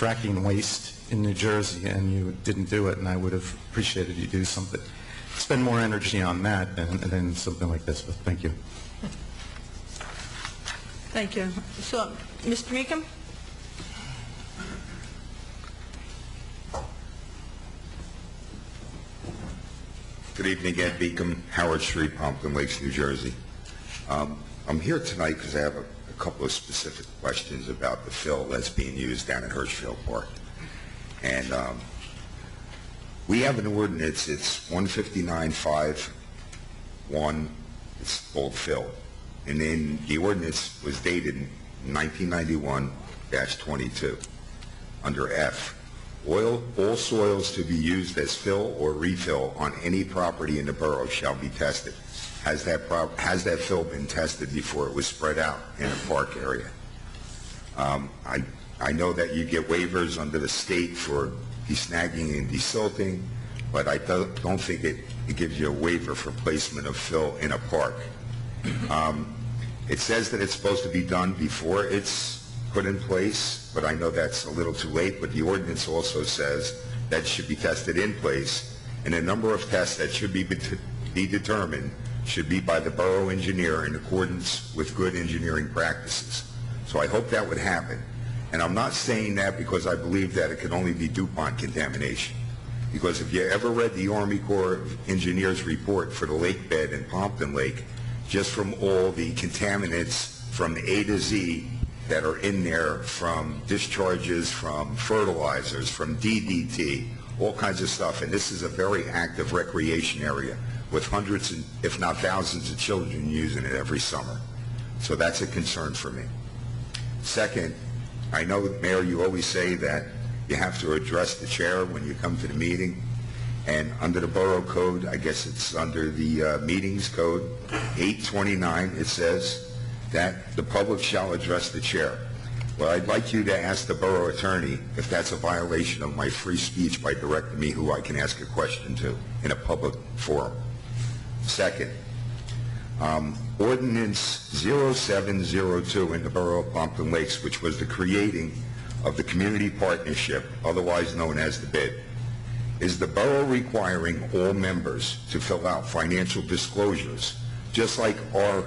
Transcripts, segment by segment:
fracking waste in New Jersey, and you didn't do it, and I would have appreciated you do something. Spend more energy on that than something like this, but thank you. Thank you. So, Mr. Meekum? Good evening, Ed Beacom, Howard Street, Pompton Lakes, New Jersey. I'm here tonight because I have a couple of specific questions about the fill that's being used down at Hirschfield Park. And we have an ordinance, it's 159.5.1, it's called fill. And then the ordinance was dated 1991-22 under F. All soils to be used as fill or refill on any property in the borough shall be tested. Has that fill been tested before it was spread out in a park area? I know that you get waivers under the state for desnagging and desilting, but I don't think it gives you a waiver for placement of fill in a park. It says that it's supposed to be done before it's put in place, but I know that's a little too late, but the ordinance also says that should be tested in place, and a number of tests that should be determined should be by the borough engineer in accordance with good engineering practices. So I hope that would happen. And I'm not saying that because I believe that it can only be DuPont contamination. Because if you ever read the Army Corps of Engineers report for the lake bed in Pompton Lake, just from all the contaminants from A to Z that are in there, from discharges, from fertilizers, from DDT, all kinds of stuff. And this is a very active recreation area with hundreds, if not thousands, of children using it every summer. So that's a concern for me. Second, I know, Mayor, you always say that you have to address the chair when you come to the meeting. And under the borough code, I guess it's under the meetings code, 829, it says that the public shall address the chair. Well, I'd like you to ask the borough attorney if that's a violation of my free speech by directing me who I can ask a question to in a public forum. Second, Ordinance 0702 in the Borough of Pompton Lakes, which was the creating of the community partnership, otherwise known as the BID, is the borough requiring all members to fill out financial disclosures, just like our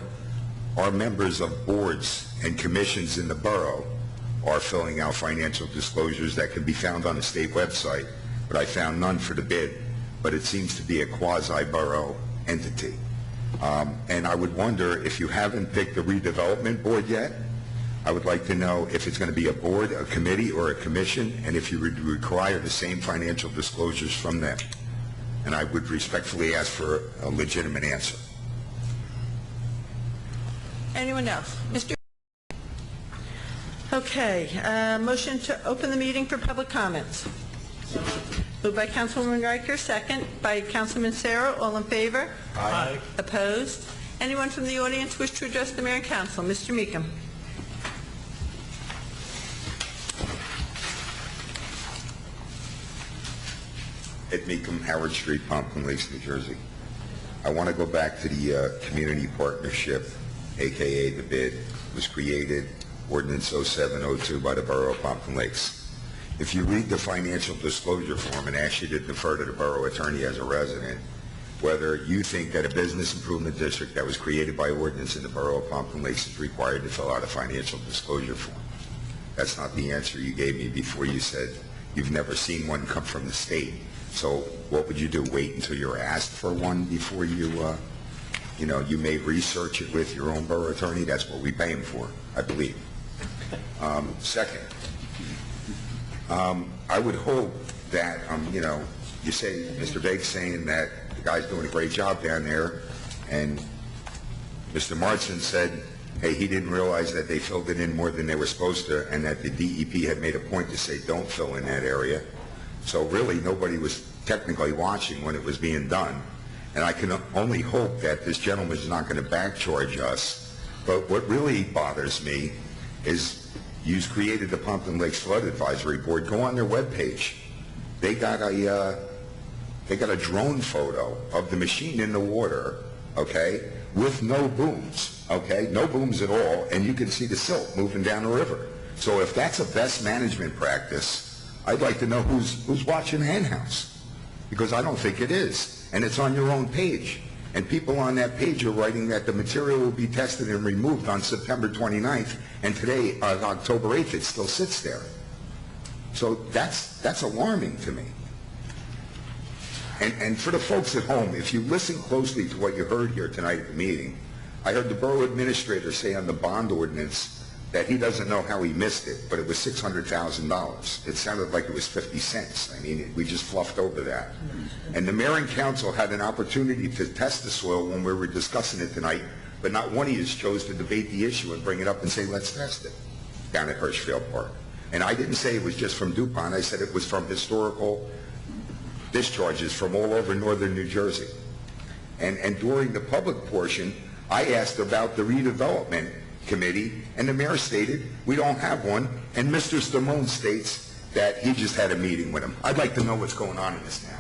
members of boards and commissions in the borough are filling out financial disclosures that can be found on the state website, but I found none for the BID, but it seems to be a quasi-borough entity. And I would wonder, if you haven't picked the redevelopment board yet, I would like to know if it's going to be a board, a committee, or a commission, and if you would require the same financial disclosures from them. And I would respectfully ask for a legitimate answer. Anyone else? Mr. Okay, motion to open the meeting for public comments. Moved by Councilwoman Riker, second by Councilman Sarah. All in favor? Aye. Opposed? Anyone from the audience wish to address the Mayor and Council? Mr. Meekum. Ed Meekum, Howard Street, Pompton Lakes, New Jersey. I want to go back to the community partnership, a.k.a. the BID, was created, Ordinance 0702 by the Borough of Pompton Lakes. If you read the financial disclosure form and ask you to defer to the borough attorney as a resident, whether you think that a business improvement district that was created by ordinance in the Borough of Pompton Lakes is required to fill out a financial disclosure form. That's not the answer you gave me before. You said you've never seen one come from the state. So what would you do? Wait until you're asked for one before you, you may research it with your own borough attorney? That's what we pay him for, I believe. Second, I would hope that, you say, Mr. Bates saying that the guy's doing a great job down there, and Mr. Martin said, hey, he didn't realize that they filled it in more than they were supposed to, and that the DEP had made a point to say don't fill in that area. So really nobody was technically watching when it was being done. And I can only hope that this gentleman is not going to back charge us. But what really bothers me is you've created the Pompton Lakes Flood Advisory Board. Go on their webpage. They got a drone photo of the machine in the water, okay, with no booms, okay, no booms at all, and you can see the silt moving down the river. So if that's a best management practice, I'd like to know who's watching Hen House, because I don't think it is. And it's on your own page. And people on that page are writing that the material will be tested and removed on September 29th, and today, on October 8th, it still sits there. So that's alarming to me. And for the folks at home, if you listen closely to what you heard here tonight at the meeting, I heard the borough administrator say on the bond ordinance that he doesn't know how he missed it, but it was $600,000. It sounded like it was 50 cents. I mean, we just fluffed over that. And the mayor and council had an opportunity to test the soil when we were discussing it tonight, but not one of you chose to debate the issue and bring it up and say, let's test it down at Hirschfield Park. And I didn't say it was just from DuPont. I said it was from historical discharges from all over northern New Jersey. And during the public portion, I asked about the redevelopment committee, and the mayor stated, we don't have one, and Mr. Stamone states that he just had a meeting with him. I'd like to know what's going on in this now.